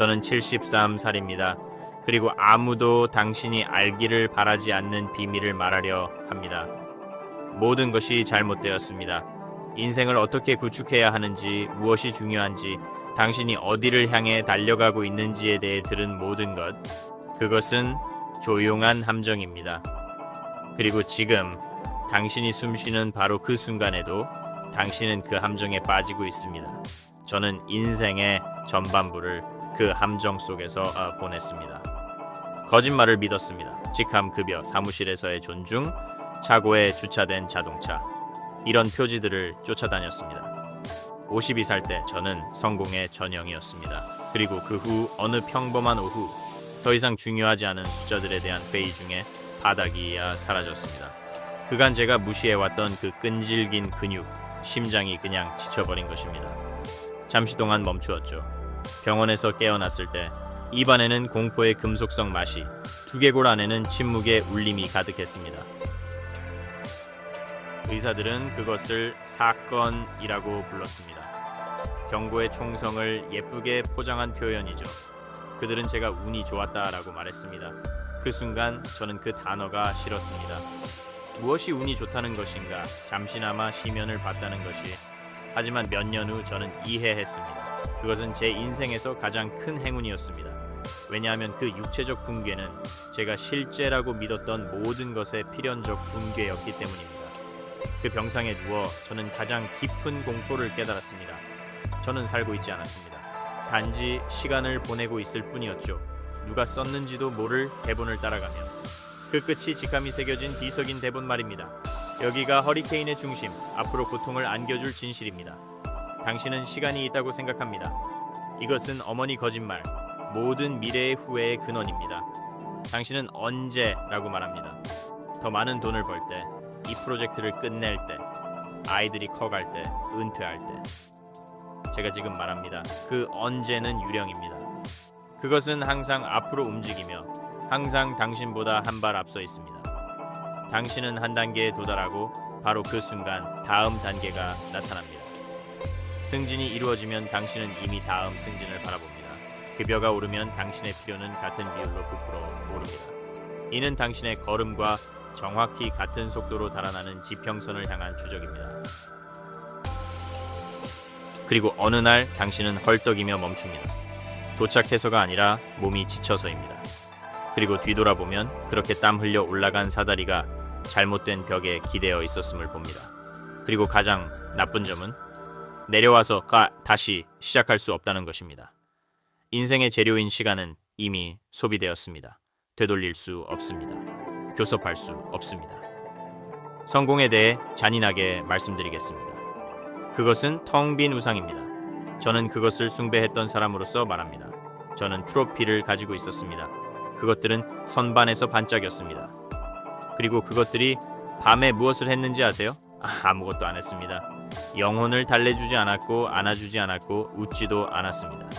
저는 73살입니다. 그리고 아무도 당신이 알기를 바라지 않는 비밀을 말하려 합니다. 모든 것이 잘못되었습니다. 인생을 어떻게 구축해야 하는지, 무엇이 중요한지, 당신이 어디를 향해 달려가고 있는지에 대해 들은 모든 것, 그것은 조용한 함정입니다. 그리고 지금 당신이 숨쉬는 바로 그 순간에도 당신은 그 함정에 빠지고 있습니다. 저는 인생의 전반부를 그 함정 속에서 보냈습니다. 거짓말을 믿었습니다. 직함, 급여, 사무실에서의 존중, 차고에 주차된 자동차, 이런 표지들을 쫓아다녔습니다. 52살 때 저는 성공의 전형이었습니다. 그리고 그 후 어느 평범한 오후, 더 이상 중요하지 않은 숫자들에 대한 회의 중에 바닥이야 사라졌습니다. 그간 제가 무시해왔던 그 끈질긴 근육, 심장이 그냥 지쳐버린 것입니다. 잠시 동안 멈추었죠. 병원에서 깨어났을 때 입안에는 공포의 금속성 맛이, 두개골 안에는 침묵의 울림이 가득했습니다. 의사들은 그것을 사건이라고 불렀습니다. 경고의 총성을 예쁘게 포장한 표현이죠. 그들은 제가 운이 좋았다라고 말했습니다. 그 순간 저는 그 단어가 싫었습니다. 무엇이 운이 좋다는 것인가? 잠시나마 시면을 봤다는 것이. 하지만 몇 년 후 저는 이해했습니다. 그것은 제 인생에서 가장 큰 행운이었습니다. 왜냐하면 그 육체적 붕괴는 제가 실제라고 믿었던 모든 것의 필연적 붕괴였기 때문입니다. 그 병상에 누워 저는 가장 깊은 공포를 깨달았습니다. 저는 살고 있지 않았습니다. 단지 시간을 보내고 있을 뿐이었죠. 누가 썼는지도 모를 대본을 따라가며. 그 끝이 직감이 새겨진 비석인 대본 말입니다. 여기가 허리케인의 중심, 앞으로 고통을 안겨줄 진실입니다. 당신은 시간이 있다고 생각합니다. 이것은 어머니 거짓말, 모든 미래의 후회의 근원입니다. 당신은 언제라고 말합니다. 더 많은 돈을 벌 때, 이 프로젝트를 끝낼 때, 아이들이 커갈 때, 은퇴할 때. 제가 지금 말합니다. 그 언제는 유령입니다. 그것은 항상 앞으로 움직이며 항상 당신보다 한 발 앞서 있습니다. 당신은 한 단계에 도달하고 바로 그 순간 다음 단계가 나타납니다. 승진이 이루어지면 당신은 이미 다음 승진을 바라봅니다. 급여가 오르면 당신의 필요는 같은 비율로 부풀어 오릅니다. 이는 당신의 걸음과 정확히 같은 속도로 달아나는 지평선을 향한 추적입니다. 그리고 어느 날 당신은 헐떡이며 멈춥니다. 도착해서가 아니라 몸이 지쳐서입니다. 그리고 뒤돌아보면 그렇게 땀 흘려 올라간 사다리가 잘못된 벽에 기대어 있었음을 봅니다. 그리고 가장 나쁜 점은 내려와서 다시 시작할 수 없다는 것입니다. 인생의 재료인 시간은 이미 소비되었습니다. 되돌릴 수 없습니다. 교섭할 수 없습니다. 성공에 대해 잔인하게 말씀드리겠습니다. 그것은 텅 빈 우상입니다. 저는 그것을 숭배했던 사람으로서 말합니다. 저는 트로피를 가지고 있었습니다. 그것들은 선반에서 반짝였습니다. 그리고 그것들이 밤에 무엇을 했는지 아세요? 아무것도 안 했습니다. 영혼을 달래주지 않았고 안아주지 않았고 웃지도 않았습니다.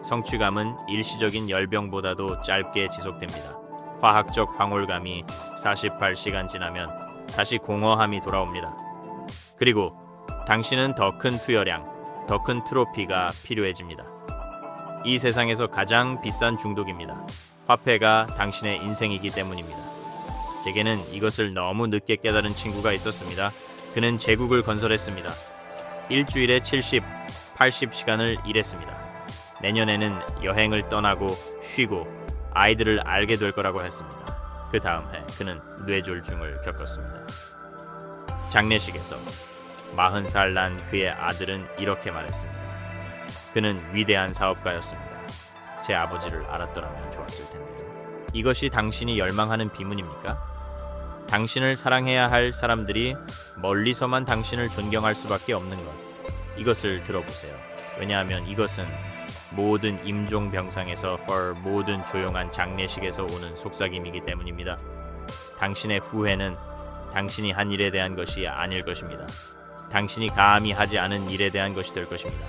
성취감은 일시적인 열병보다도 짧게 지속됩니다. 화학적 황홀감이 48시간 지나면 다시 공허함이 돌아옵니다. 그리고 당신은 더 큰 투여량, 더 큰 트로피가 필요해집니다. 이 세상에서 가장 비싼 중독입니다. 화폐가 당신의 인생이기 때문입니다. 제게는 이것을 너무 늦게 깨달은 친구가 있었습니다. 그는 제국을 건설했습니다. 일주일에 70, 80시간을 일했습니다. 내년에는 여행을 떠나고 쉬고 아이들을 알게 될 거라고 했습니다. 그 다음 해 그는 뇌졸중을 겪었습니다. 장례식에서 40살 난 그의 아들은 이렇게 말했습니다. 그는 위대한 사업가였습니다. 제 아버지를 알았더라면 좋았을 텐데요. 이것이 당신이 열망하는 비문입니까? 당신을 사랑해야 할 사람들이 멀리서만 당신을 존경할 수밖에 없는 것. 이것을 들어보세요. 왜냐하면 이것은 모든 임종병상에서 모든 조용한 장례식에서 오는 속삭임이기 때문입니다. 당신의 후회는 당신이 한 일에 대한 것이 아닐 것입니다. 당신이 감히 하지 않은 일에 대한 것이 될 것입니다.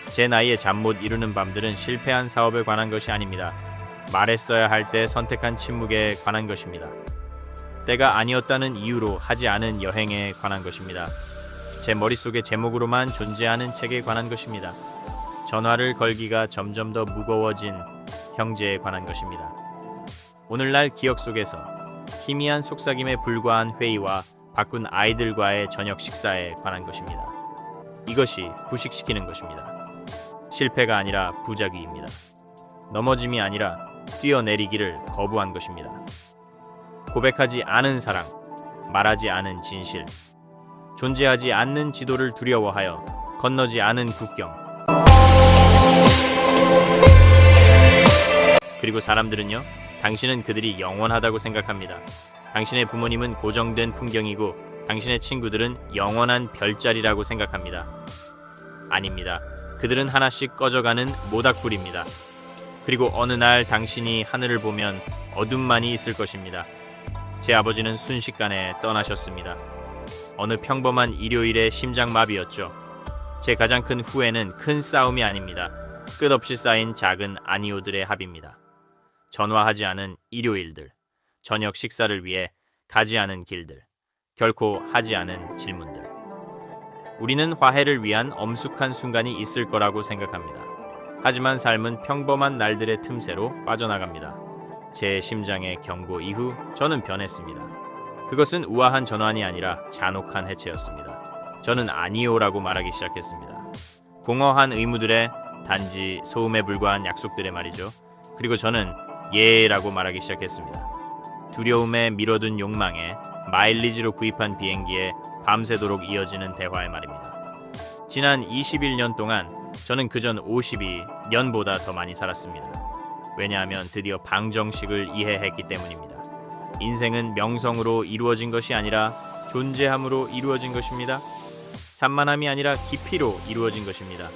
제 나이에 잠 못 이루는 밤들은 실패한 사업에 관한 것이 아닙니다. 말했어야 할 때 선택한 침묵에 관한 것입니다. 때가 아니었다는 이유로 하지 않은 여행에 관한 것입니다. 제 머릿속의 제목으로만 존재하는 책에 관한 것입니다. 전화를 걸기가 점점 더 무거워진 형제에 관한 것입니다. 오늘날 기억 속에서 희미한 속삭임에 불과한 회의와 바꾼 아이들과의 저녁 식사에 관한 것입니다. 이것이 부식시키는 것입니다. 실패가 아니라 부작위입니다. 넘어짐이 아니라 뛰어내리기를 거부한 것입니다. 고백하지 않은 사랑, 말하지 않은 진실, 존재하지 않는 지도를 두려워하여 건너지 않은 국경. 그리고 사람들은요, 당신은 그들이 영원하다고 생각합니다. 당신의 부모님은 고정된 풍경이고 당신의 친구들은 영원한 별자리라고 생각합니다. 아닙니다. 그들은 하나씩 꺼져가는 모닥불입니다. 그리고 어느 날 당신이 하늘을 보면 어둠만이 있을 것입니다. 제 아버지는 순식간에 떠나셨습니다. 어느 평범한 일요일의 심장마비였죠. 제 가장 큰 후회는 큰 싸움이 아닙니다. 끝없이 쌓인 작은 아니오들의 합입니다. 전화하지 않은 일요일들, 저녁 식사를 위해 가지 않은 길들, 결코 하지 않은 질문들. 우리는 화해를 위한 엄숙한 순간이 있을 거라고 생각합니다. 하지만 삶은 평범한 날들의 틈새로 빠져나갑니다. 제 심장의 경고 이후 저는 변했습니다. 그것은 우아한 전환이 아니라 잔혹한 해체였습니다. 저는 아니오라고 말하기 시작했습니다. 공허한 의무들의 단지 소음에 불과한 약속들의 말이죠. 그리고 저는 예라고 말하기 시작했습니다. 두려움에 미뤄둔 욕망에 마일리지로 구입한 비행기에 밤새도록 이어지는 대화의 말입니다. 지난 21년 동안 저는 그전 52년보다 더 많이 살았습니다. 왜냐하면 드디어 방정식을 이해했기 때문입니다. 인생은 명성으로 이루어진 것이 아니라 존재함으로 이루어진 것입니다. 산만함이 아니라 깊이로 이루어진 것입니다.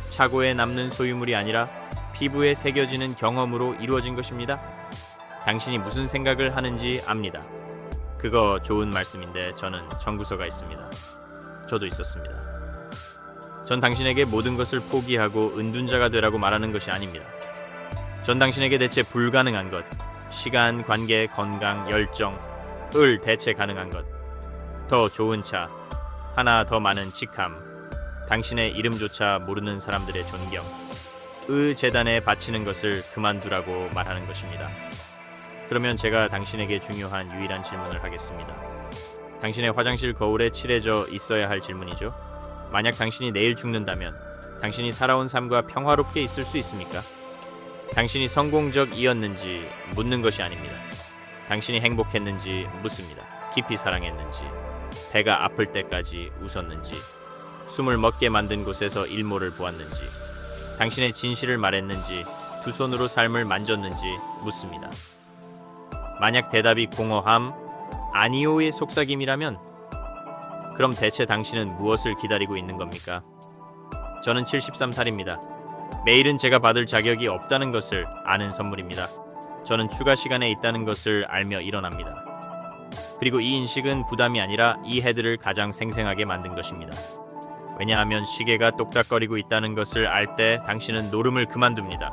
차고에 남는 소유물이 아니라 피부에 새겨지는 경험으로 이루어진 것입니다. 당신이 무슨 생각을 하는지 압니다. 그거 좋은 말씀인데 저는 정구서가 있습니다. 저도 있었습니다. 전 당신에게 모든 것을 포기하고 은둔자가 되라고 말하는 것이 아닙니다. 전 당신에게 대체 불가능한 것, 시간, 관계, 건강, 열정을 대체 가능한 것, 더 좋은 차, 하나 더 많은 직함, 당신의 이름조차 모르는 사람들의 존경, 재단에 바치는 것을 그만두라고 말하는 것입니다. 그러면 제가 당신에게 중요한 유일한 질문을 하겠습니다. 당신의 화장실 거울에 칠해져 있어야 할 질문이죠. 만약 당신이 내일 죽는다면 당신이 살아온 삶과 평화롭게 있을 수 있습니까? 당신이 성공적이었는지 묻는 것이 아닙니다. 당신이 행복했는지 묻습니다. 깊이 사랑했는지, 배가 아플 때까지 웃었는지, 숨을 먹게 만든 곳에서 일모를 보았는지, 당신의 진실을 말했는지, 두 손으로 삶을 만졌는지 묻습니다. 만약 대답이 공허함, 아니오의 속삭임이라면 그럼 대체 당신은 무엇을 기다리고 있는 겁니까? 저는 73살입니다. 매일은 제가 받을 자격이 없다는 것을 아는 선물입니다. 저는 추가 시간에 있다는 것을 알며 일어납니다. 그리고 이 인식은 부담이 아니라 이 해들을 가장 생생하게 만든 것입니다. 왜냐하면 시계가 똑딱거리고 있다는 것을 알 때 당신은 노름을 그만둡니다.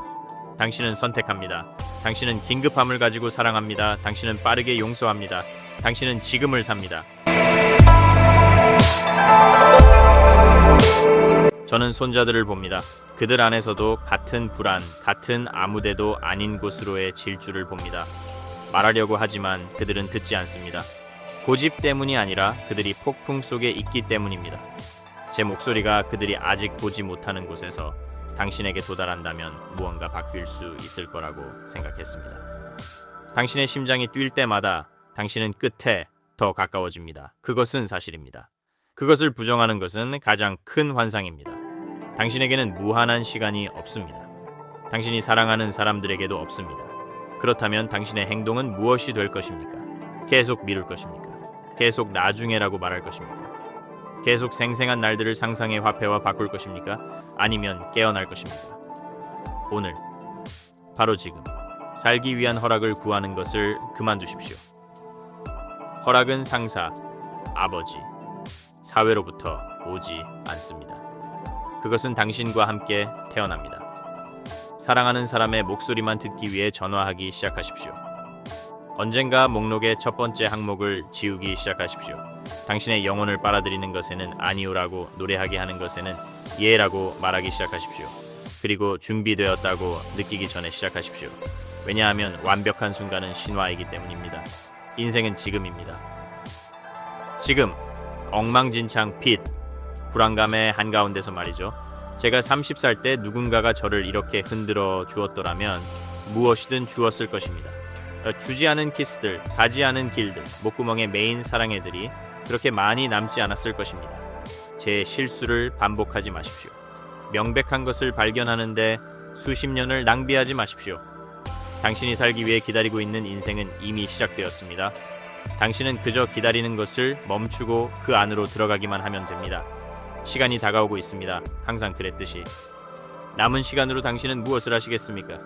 당신은 선택합니다. 당신은 긴급함을 가지고 사랑합니다. 당신은 빠르게 용서합니다. 당신은 지금을 삽니다. 저는 손자들을 봅니다. 그들 안에서도 같은 불안, 같은 아무데도 아닌 곳으로의 질주를 봅니다. 말하려고 하지만 그들은 듣지 않습니다. 고집 때문이 아니라 그들이 폭풍 속에 있기 때문입니다. 제 목소리가 그들이 아직 보지 못하는 곳에서 당신에게 도달한다면 무언가 바뀔 수 있을 거라고 생각했습니다. 당신의 심장이 뛸 때마다 당신은 끝에 더 가까워집니다. 그것은 사실입니다. 그것을 부정하는 것은 가장 큰 환상입니다. 당신에게는 무한한 시간이 없습니다. 당신이 사랑하는 사람들에게도 없습니다. 그렇다면 당신의 행동은 무엇이 될 것입니까? 계속 미룰 것입니까? 계속 나중에라고 말할 것입니까? 계속 생생한 날들을 상상의 화폐와 바꿀 것입니까? 아니면 깨어날 것입니까? 오늘, 바로 지금, 살기 위한 허락을 구하는 것을 그만두십시오. 허락은 상사, 아버지, 사회로부터 오지 않습니다. 그것은 당신과 함께 태어납니다. 사랑하는 사람의 목소리만 듣기 위해 전화하기 시작하십시오. 언젠가 목록의 첫 번째 항목을 지우기 시작하십시오. 당신의 영혼을 빨아들이는 것에는 아니오라고 노래하게 하는 것에는 예라고 말하기 시작하십시오. 그리고 준비되었다고 느끼기 전에 시작하십시오. 왜냐하면 완벽한 순간은 신화이기 때문입니다. 인생은 지금입니다. 지금 엉망진창 핏 불안감의 한가운데서 말이죠. 제가 30살 때 누군가가 저를 이렇게 흔들어 주었더라면 무엇이든 주었을 것입니다. 주지 않은 키스들, 가지 않은 길들, 목구멍에 메인 사랑애들이 그렇게 많이 남지 않았을 것입니다. 제 실수를 반복하지 마십시오. 명백한 것을 발견하는데 수십 년을 낭비하지 마십시오. 당신이 살기 위해 기다리고 있는 인생은 이미 시작되었습니다. 당신은 그저 기다리는 것을 멈추고 그 안으로 들어가기만 하면 됩니다. 시간이 다가오고 있습니다. 항상 그랬듯이. 남은 시간으로 당신은 무엇을 하시겠습니까?